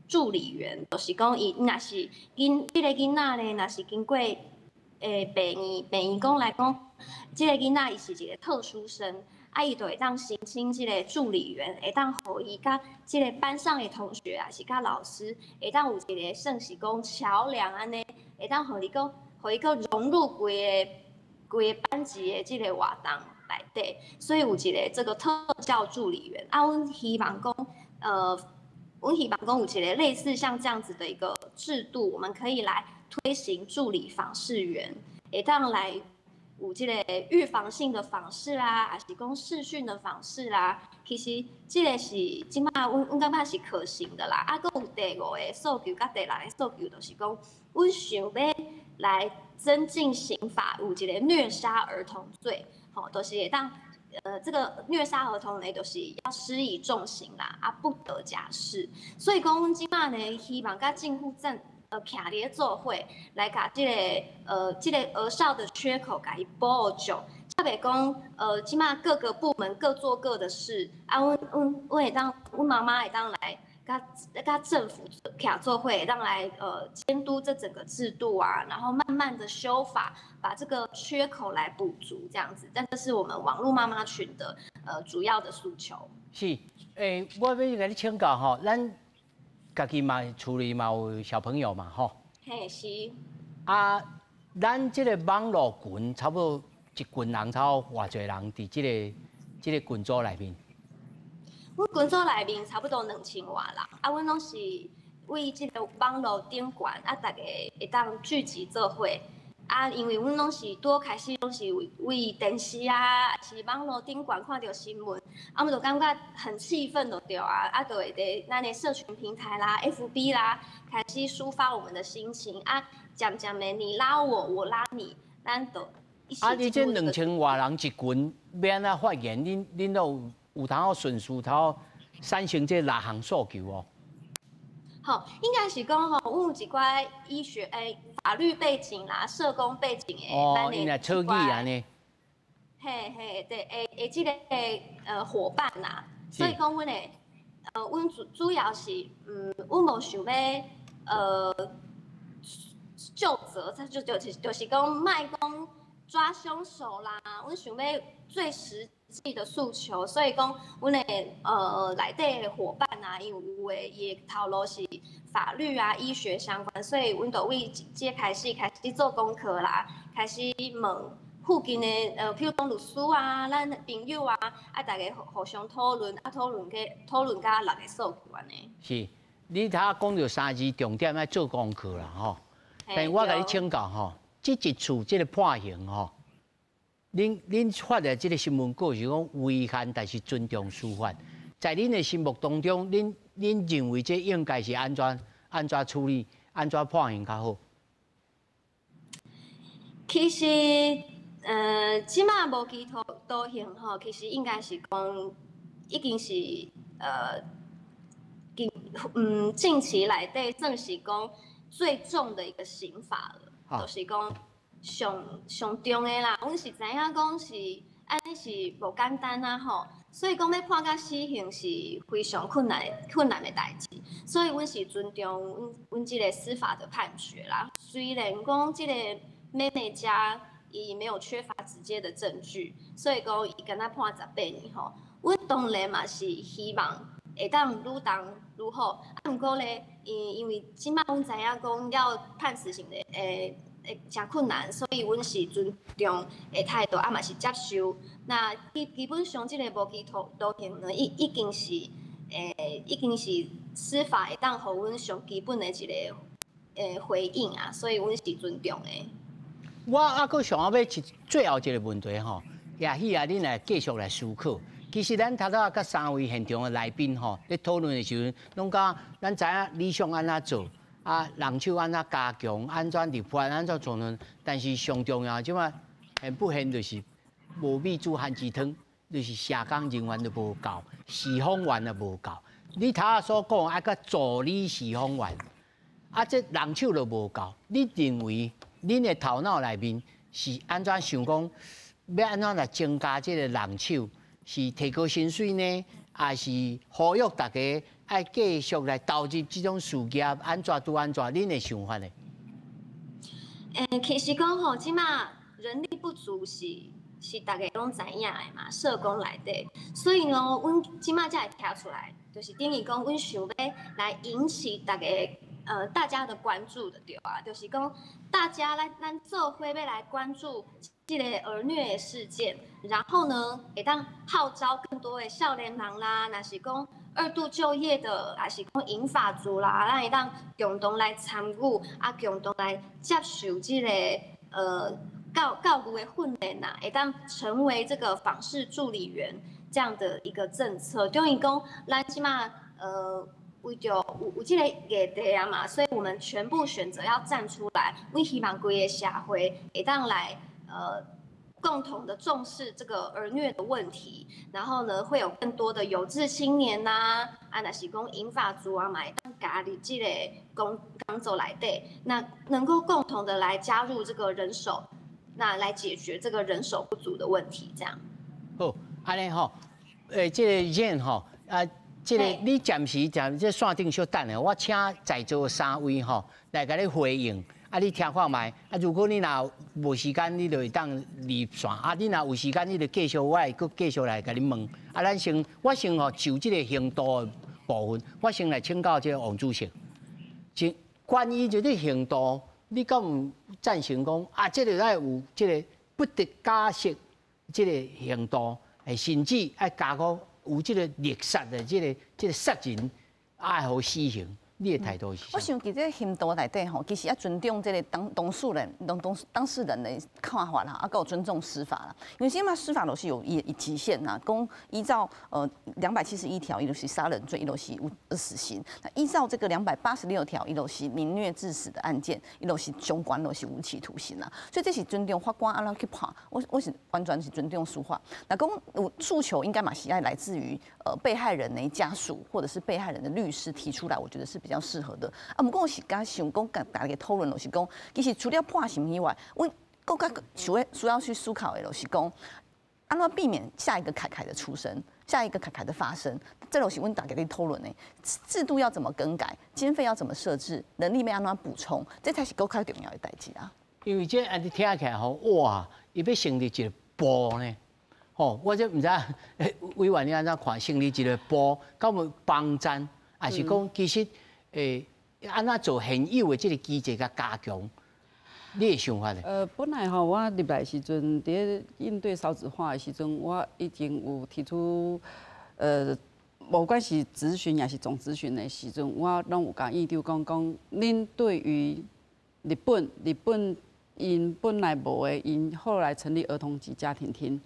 助理员就是讲，伊若是这个囡仔咧，若是经过病院讲来讲，这个囡仔伊是一个特殊生，伊就会当申请这个助理员，会当互伊甲这个班上的同学啊，是甲老师，会当有一个算是讲桥梁安尼，会当互伊个融入规个班级的这个活动内底，所以有一个这个特教助理员啊，阮希望讲有一个类似像这样子的一个制度，我们可以来推行助理访视员，会当来有这个预防性的访视啦，还是讲视讯的访视啦。其实这个是即马阮感觉是可行的啦。啊，佮有第五个诉求，甲第六个诉求，就是讲，阮想要来增进刑法有一个虐杀儿童罪，吼，就是会当。这个虐杀儿童呢，就是要施以重刑啦，啊，不得假释。所以讲，阮即马呢，希望甲政府徛伫咧做伙，来甲这个儿少的缺口甲伊补足。才袂讲即马各个部门各做各的事，啊，阮会当，阮妈妈会当来。甲政府徛做伙，让来监督这整个制度啊，然后慢慢的修法，把这个缺口来补足，这样子。但这是我们网络妈妈群的主要的诉求。是，我要甲你请教吼，咱家己嘛处理嘛有小朋友嘛吼。嘿，是。啊，咱这个网络群差不多一群人，差不多偌侪人伫这个群组内面。阮群组内面差不多2000外人，啊，阮拢是为即个网络顶悬，啊，大家会当聚集做伙，啊，因为阮拢是多开始拢是为电视啊，是网络顶悬看到新闻，啊，阮就感觉很气愤就对啊，啊，就会伫咱的社群平台啦、FB 啦，开始抒发我们的心情，啊，渐渐的你拉我，我拉你，咱就一起。啊，你这2000外人一群，要安怎发言？恁都有通好顺序头产生这6项诉求哦。好，应该是讲吼，阮有一寡医学法律背景啦、社工背景的，哦，因来草拟安尼。嘿，对，即个伙伴啦，所以讲阮的阮主要是阮无想要就责，就是讲卖讲抓凶手啦，阮想要最实际的诉求，所以讲，阮的内底的伙伴啊，因为有诶伊头路是法律啊、医学相关，所以阮就为这开始做功课啦，开始问附近的譬如讲律师啊、咱朋友啊，大家互相讨论，讨论甲6个诉求安尼。是，你头讲到3字重点要做功课啦吼，但我甲你请教吼，这一次这个判刑吼。恁发的这个新闻稿是讲违宪，但是尊重司法。在恁的心目当中，恁认为这应该是安怎处理、安怎判刑较好？其实，即马无期徒刑吼，其实应该是讲已经是近期内底算是讲最重的一个刑法了，就是讲。上重的啦，阮是知影讲是安尼是无简单啊吼，所以讲要判到死刑是非常困难的代志，所以阮是尊重阮即个司法的判决啦。虽然讲即个妹妹家伊没有缺乏直接的证据，所以讲伊敢若判18年吼，阮当然嘛是希望会当愈当愈好，毋过咧，因为即摆阮知影讲要判死刑的真困难，所以阮是尊重的态度，嘛是接受。那基本上即个无期徒刑呢，已经是司法会当互阮上基本的一个回应啊，所以阮是尊重的。我阁想要最后一个问题吼，也许啊，恁来继续来思考。其实咱头仔甲3位现场的来宾吼，咧讨论的时阵，拢讲咱知影理想安怎做。人手安怎加强，安怎立法，安怎做呢？但是上重要，即摆很不幸就是无米煮番薯汤，就是社工人员都无够，释放员也无够。你头仔所讲爱个助理释放员，这人手都无够。你认为恁的头脑内面是安怎想讲？要安怎来增加这个人手？是提高薪水呢，还是呼吁大家？爱继续来投入这种事业，安怎拄安怎？恁的想法呢？其实讲吼，即马人力不足是是大家拢知影的嘛，社工内底，所以呢，阮即马才会跳出来，就是等于讲，阮想要来引起大家的关注的对啊，就是讲大家咱做伙要来关注这个儿虐的事件，然后呢，会当号召更多的少年人啦，若是讲2度就业的，还是讲银发族啦，咱会当共同来参与，共同来接受这个教育的训练呐，会当成为这个访视助理员这样的一个政策。等于讲，咱起码为着有这个议题啊嘛，所以我们全部选择要站出来。我希望规个社会会当来共同的重视这个儿虐的问题，然后呢，会有更多的有志青年呐，若是讲银发族啊，嘛会当加入这个工作内底，那能够共同的来加入这个人手。那来解决这个人手不足的问题，这样。好，安尼吼，这个燕吼，这个你暂时这线顶稍等下，我请在座3位吼来甲你回应。你听看卖，如果你若无时间，你就会当离线；你若有时间，你就继续，我会搁继续来甲你问。我先吼就这个行动的部分，我先来请教这个王主席，关于这个行动。你敢唔赞成讲这个要有这个不得假释这个行动，甚至要加个有这个虐杀的这个杀人，爱好死刑？你的态度是啥？我想其实行动内底吼，其实要尊重这个当事人的看法啦，还有尊重司法啦。因为现在司法都是有极限呐，公依照271条，伊就是杀人罪，伊就是有死刑。那依照这个286条，伊就是明虐致死的案件，伊就是相关都是无期徒刑啦。所以这是尊重法官安怎去判，我是完全是尊重司法。那讲有诉求应该嘛是要来自于被害人的家属或者是被害人的律师提出来，我觉得是比较适合的。不过我是敢想讲，大家讨论就是讲，其实除了判刑以外，我更加需要去思考的就是讲，安怎避免下一个凯凯的出生，下一个凯凯的发生，这就是我们大家在讨论的。制度要怎么更改，经费要怎么设置，能力要安怎补充，这才是更加重要的代志啊。因为这安尼听起来吼，哇，伊要成立一个部呢。哦，我这唔知委员你安怎看？成立一个部，敢有帮站，还是讲其实安怎做现有的这个机制甲加强？你的想法呢？本来吼，我入来时阵，伫应对少子化的时阵，我已经有提出无管是咨询也是总咨询的时阵，我拢有甲院长讲，恁对于日本因本来无的，因后来成立儿童及家庭厅。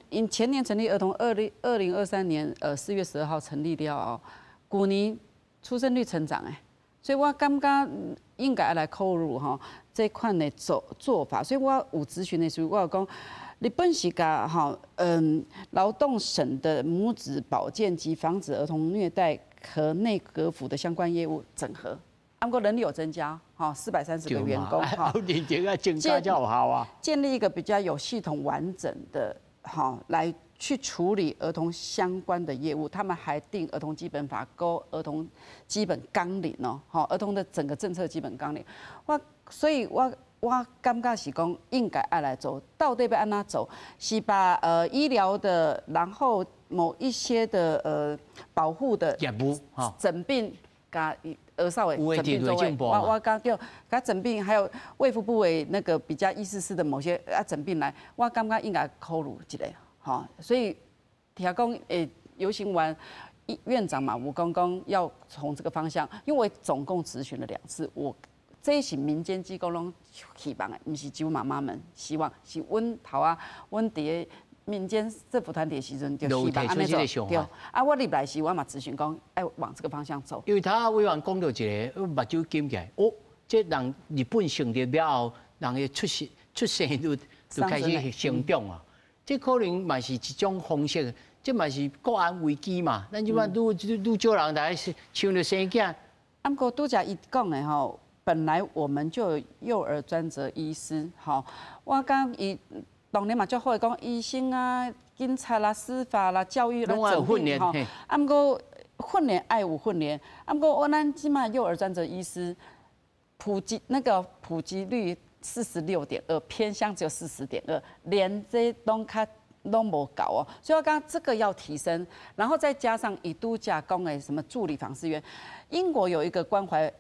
因前年成立儿童，2023年4月12号成立了后，去年出生率成长所以我感觉应该来考虑吼这款的做法。所以我有咨询的时候，我有讲，日本是甲劳动省的母子保健及防止儿童虐待和内阁府的相关业务整合。不过人力有增加，430个员工你这个增加就好啊。建立一个比较有系统完整的。来去处理儿童相关的业务，他们还定儿童基本法跟儿童基本纲领儿童的整个政策基本纲领。所以我感觉是讲应该爱来走，到底要安怎走？是把医疗的，然后某一些的保护的业务诊病加儿少的诊病作为，我讲叫甲诊病，还有卫福部的那个比较医师的某些诊病来，我感觉应该考虑一下所以听讲游行完院长嘛，我刚刚要从这个方向，因为我总共咨询了2次，这些民间机构拢希望的，不是只有妈妈们希望，是阮头啊，阮伫民间政府团体的时阵就希望安尼做。对，我入来时我嘛咨询讲，要往这个方向走。因为他委员讲到一个，目睭紧起来，这人日本成立了后，人的出生率就开始成长啊。这可能嘛是一种方式，这嘛是国安危机嘛。咱即摆愈少人来想着生囝。不过拄则伊讲的吼，本来我们就有幼儿专责医师，我讲伊。当然嘛，就好讲医生啊、警察啦、司法啦、教育啦，训练不过训练爱有训练，不过咱即马幼儿专责医师普及率46.2，偏乡只有40.2，连这都无够哦。所以我刚刚这个要提升，然后再加上以度假讲的什么助理访视员，英国有一个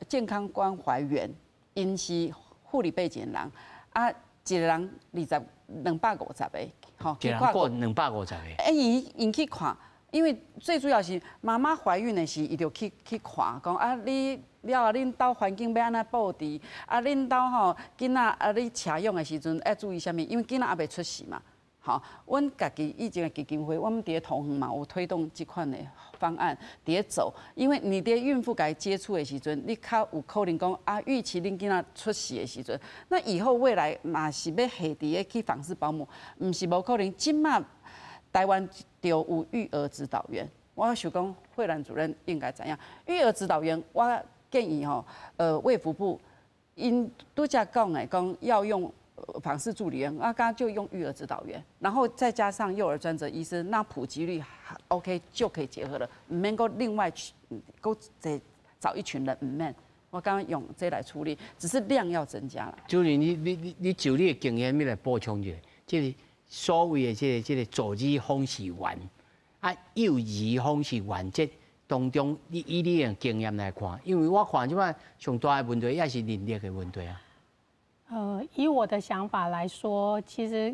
健康关怀员，因是护理背景的人啊，一个人250个，吼，一人过250个。因去看。因为最主要是妈妈怀孕的时，伊就去看，讲啊，你了恁兜环境要安怎布置？啊，恁兜吼囡仔啊，你车用的时阵要注意啥物？因为囡仔还未出世嘛。好，阮家己以前的基金会，我们伫同行嘛，有推动这款的方案伫走。因为你伫孕妇甲伊接触的时阵，你较有可能讲啊，预期恁囡仔出世的时阵，那以后未来嘛是要下伫咧去访视保姆，毋是无可能。今嘛台湾就有育儿指导员，我想讲慧兰主任应该怎样？育儿指导员，我建议吼，卫福部因都在讲的，讲要用访视助理员，刚刚就用育儿指导员，然后再加上幼儿专责医师，那普及率 OK 就可以结合了，唔免够另外再找一群人，唔免。我刚刚用这来处理，只是量要增加了。主任，你就你的经验，要来补充一下，这个。所谓的这个助理访视员啊，幼儿访视员这当中，以你的经验来看，因为我看即摆上大的问题也是人力的问题啊。以我的想法来说，其实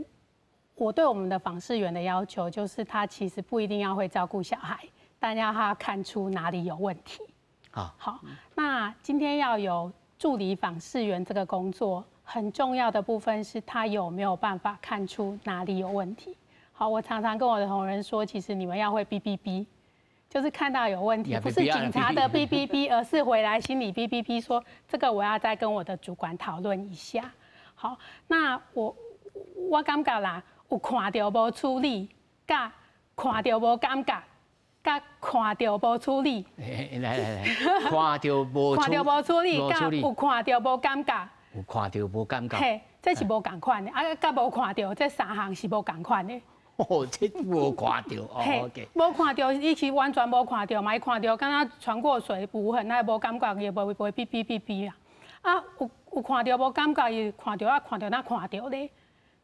我对我们的访视员的要求就是，他其实不一定要会照顾小孩，但要他看出哪里有问题。好，那今天要有助理访视员这个工作。很重要的部分是他有没有办法看出哪里有问题。好，我常常跟我的同仁说，其实你们要会哔哔哔，就是看到有问题，不是警察的哔哔哔，而是回来心里哔哔哔，说这个我要再跟我的主管讨论一下。好，那我感觉啦，有看到无处理，甲看到无感觉，甲看到无处理。来，看到无处理，甲有看到无感觉。有看到无感觉，嘿，这是无共款的，甲无看到，这3项是无共款的。哦，这无看到，哦，无看到，伊是完全无看到，嘛看到，敢若穿过水无痕，那无感觉，也无哔哔哔哔啦。啊，有看到无感觉，伊看到哪看到咧？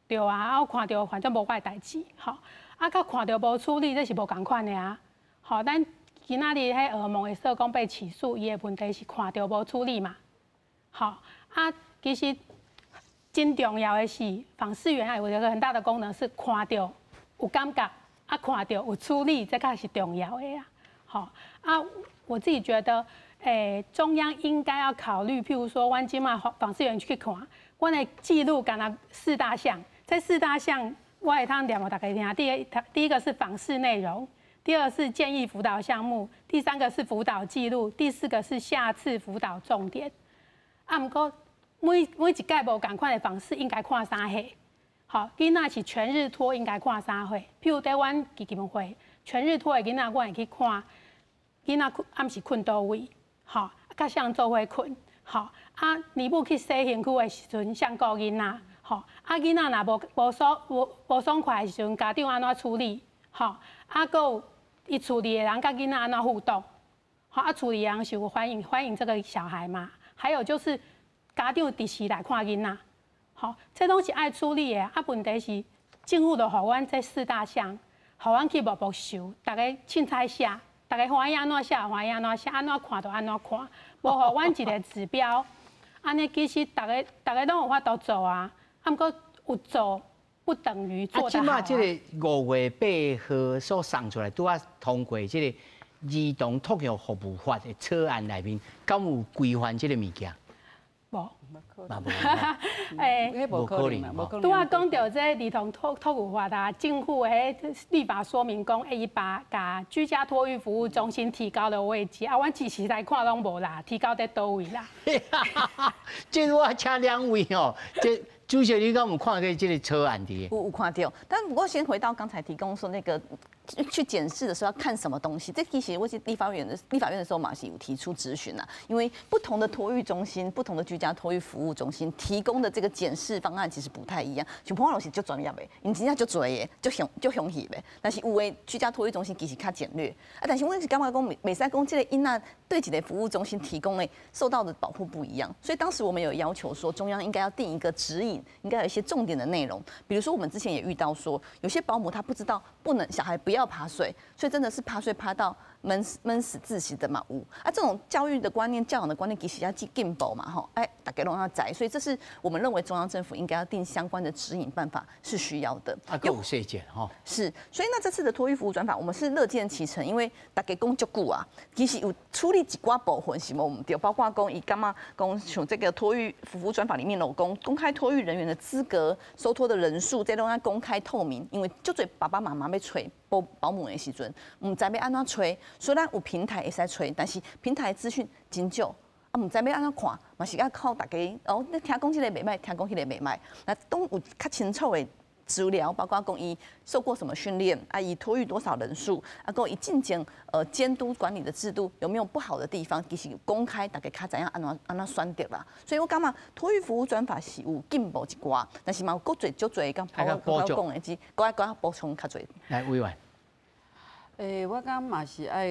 对啊，啊，有看到反正无我的代志，吼。啊，甲看到无处理，这是无共款的啊。好，咱今仔日迄儿童的社工被起诉，伊的问题是看到无处理嘛。好，啊。其实真重要的是，访视员有一个很大的功能是看到有感觉，啊看到有处理，这才是重要的呀。好啊，我自己觉得，中央应该要考虑，譬如说，阮今嘛访视员去看，阮的记录干那4大项，这4大项我会通念给大家听。第一个是访视内容，第2是建议辅导项目，第3个是辅导记录，第4个是下次辅导重点。啊，不过。每一届无共款的访视应该看3岁，好，囡仔是全日托应该看3岁。譬如在阮基金会，全日托的囡仔，我会去看囡仔暗时困倒位，好，甲谁做伙困，好，啊，年母去洗身躯的时阵，谁顾囡仔，好，啊，囡仔若无爽快的时阵，家长安怎处理，好，啊，搁有伊处理的人甲囡仔安怎互动，好，啊，处理的人是有欢迎这个小孩嘛？还有就是。家长伫时来看囡仔，好，这拢是爱处理的。啊，问题是政府就互阮这4大项，互阮去默默收，大家凊彩写，大家欢喜安怎写，欢喜安怎写，安怎看就安怎看，无互阮一个指标。安尼其实大家拢有法度做啊，啊，不过有做不等于做得好。即马这个5月8号所送出来，拄啊通过这个儿童托育服务法的草案内面，敢有规范这个物件？无，无可能。拄啊讲到这儿童托育法啦，政府的立法说明讲，伊把居家托育服务中心提高了位置，啊，阮其实来看拢无啦，提高在倒位啦？这我请2位哦，这主席你敢有看过这个草案的？有看到，但我先回到刚才提供说那个去检视的时候要看什么东西？这其实我是立法院的时候嘛是有提出质询啊，因为不同的托育中心、不同的居家托育服务中心提供的这个检视方案其实不太一样。像彭老师就专业的，因真正就多的，就详细的。但是有的居家托育中心其实较简略啊，但是我是感觉讲每使讲这个囡仔对一个服务中心提供的受到的保护不一样，所以当时我们有要求说，中央应该要定一个指引，应该有一些重点的内容。比如说我们之前也遇到说，有些保姆他不知道小孩不要爬水，所以真的是爬水爬到闷死窒息的嘛有啊，这种教育的观念、教养的观念其实要进步嘛吼，大家都要在，所以这是我们认为中央政府应该要定相关的指引办法是需要的。有细节哈。是，所以那这次的托育服务专法，我们是乐见其成，因为大家讲足久啊，其实有处理一寡部分是无唔对，包括讲伊干嘛讲像这个托育服务专法里面有讲公开托育人员的资格、收托的人数，这都要公开透明，因为就最爸爸妈妈要找保姆的时阵，唔知要安怎找，虽然有平台会使找，但是平台资讯真少，唔知要安怎看，嘛是要靠大家哦，你听讲这个袂歹，听讲迄个袂歹，那都有较清楚的资料，包括讲伊受过什么训练，伊托育多少人数，讲伊进前监督管理的制度有没有不好的地方，其实公开，大家较知影安怎选择啦。所以我感觉托育服务专法是有进步一寡，但是嘛有足侪讲包括讲的，只搁补充较侪。来，委员。我感觉嘛是爱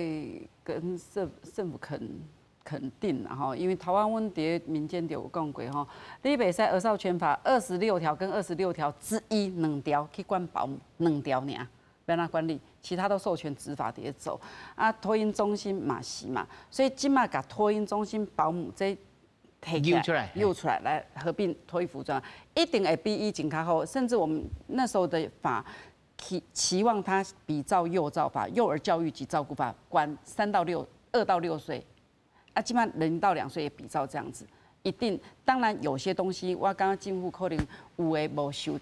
跟政府肯定啦吼，因为台湾阮伫民间就有讲过吼，你袂使儿少权法26条跟26条之一2条去管保姆2条尔，要哪管理，其他都授权执法伫走。啊，托婴中心嘛是嘛，所以即马甲托婴中心保姆这揪出来来合并托育服务专，一定会比以前较好，甚至我们那时候的法。期望他比照幼照法、幼儿教育及照顾法管2到6岁，啊，基本上0到2岁也比照这样子，一定。当然有些东西我刚刚政府可能有诶无受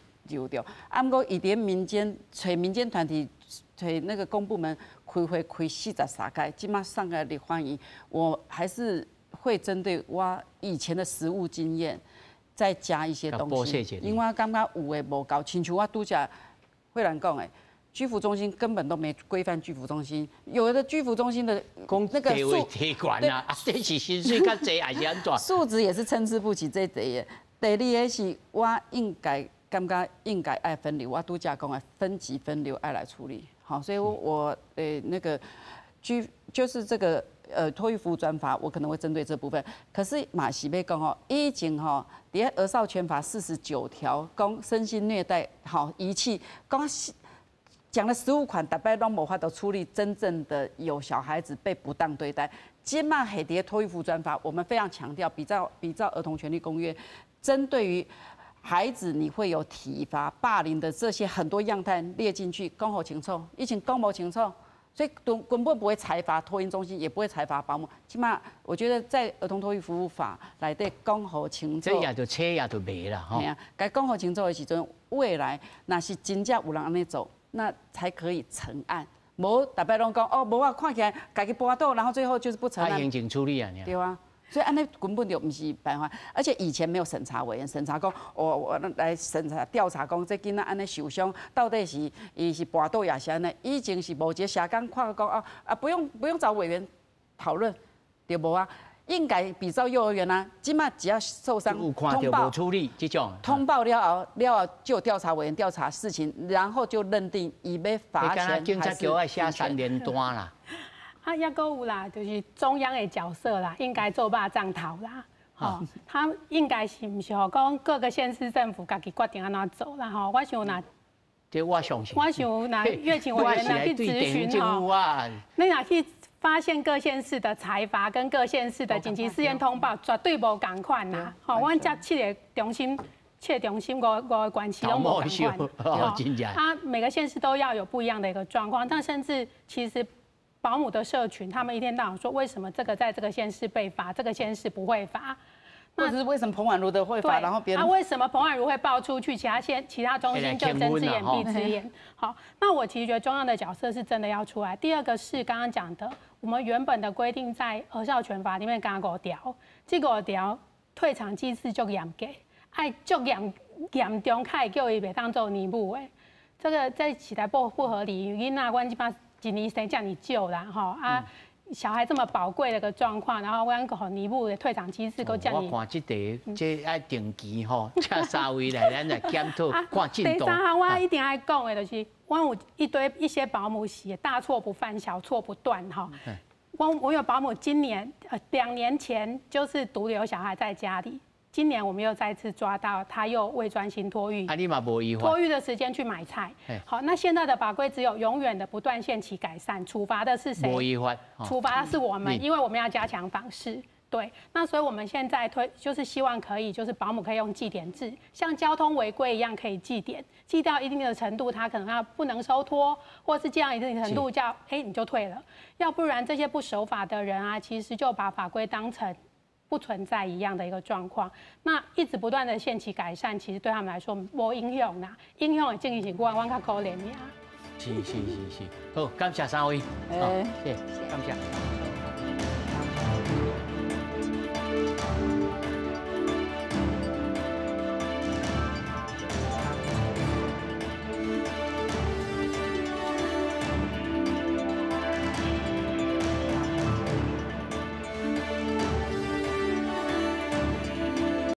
到，啊，不过伊伫民间找民间团体、找那个公部门开会开43届，基本上上个立法院，我还是会针对我以前的实务经验再加一些东西，因为我感觉有诶无够，亲像我拄则。慧兰讲诶，居服中心根本都没规范居服中心，有的居服中心的那个地位提悬啊，这是薪水较济还是安怎？素质也是参差不齐，这第一。第二个是我应该感觉应该爱分流，我拄则讲诶，分级分流爱来处理。好，所以我那个就是这个托育服务专法，我可能会针对这部分。可是马西要讲哦，以前吼，伫儿少权法49条讲身心虐待遗弃，讲了15款，大概都无法度处理真正的有小孩子被不当对待。今嘛黑蝶托育服务专法，我们非常强调，比照儿童权利公约，针对于孩子你会有体罚、霸凌的这些很多样态列进去，讲好清楚。以前讲不清楚。所以根本不会裁罚托婴中心，也不会裁罚保姆。起码我觉得在儿童托育服务法内底讲好清楚。这也就车也就没了哈。对啊，该讲好清楚的时阵，未来那是真正有人安尼走，那才可以成案。无大家拢讲哦，无啊，看起来家己搬倒，然后最后就是不成案。行政处理啊，对啊。所以安尼根本就不是办法，而且以前没有审查委员审查讲，我来审查调查讲，这囡仔安尼受伤到底是伊是跋倒也是安尼，以前是无一个社工看讲不用找委员讨论，对无啊？应该比照幼儿园啊，起码只要受伤通报处理这种，通报了后就调查委员调查事情，然后就认定伊要罚钱警察叫我写3连单啦。也阁有啦，就是中央的角色啦，应该做肉粽头啦。他应该是唔是讲各个县市政府家己决定安怎做啦？我想若，我相信。我想若乐清委员若去咨询你若去发现各县市的裁罚跟各县市的紧急事件通报，绝对无共款啦。阮这7个中心5个关系都无共款。每个县市都要有不一样的一个状况，但甚至其实。保姆的社群，他们一天到晚说，为什么这个在这个县市被罚，这个县市不会罚？或者是为什么彭婉如的会罚，然后别人为什么彭婉如会爆出去，其他中心就睁只眼闭只眼？好，那我其实觉得中央的角色是真的要出来。第二个是刚刚讲的，我们原本的规定在儿少权法里面刚5条，这5条退场机制就严格，爱足严重，才会叫伊袂当做义务的。这个在起来不合理，囡仔阮即摆一年生这么少啦，吼啊。小孩这么宝贵的一个状况，然后阮个尼姆的退场机制够这样。我看这爱定期吼，请3位来咱来检讨看进度。第三项我一定爱讲的就是，我有一些保姆是大错不犯，小错不断哈。我有保姆今年2年前就是独留小孩在家里。今年我们又再次抓到他又未专心托育，你嘛无依法，托育的时间去买菜。好，那现在的法规只有永远的不断限期改善，处罚的是谁？无依法，处罚的是我们，因为我们要加强访视。对，那所以我们现在就是希望可以，就是保姆可以用记点制，像交通违规一样可以记点，记到一定的程度，他可能他不能收托，或是这样一定程度叫你就退了，要不然这些不守法的人啊，其实就把法规当成不存在一样的一个状况，那一直不断的限期改善，其实对他们来说无影响啦，影响的正是我较可怜呀。是，好，感谢3位，谢谢，感谢。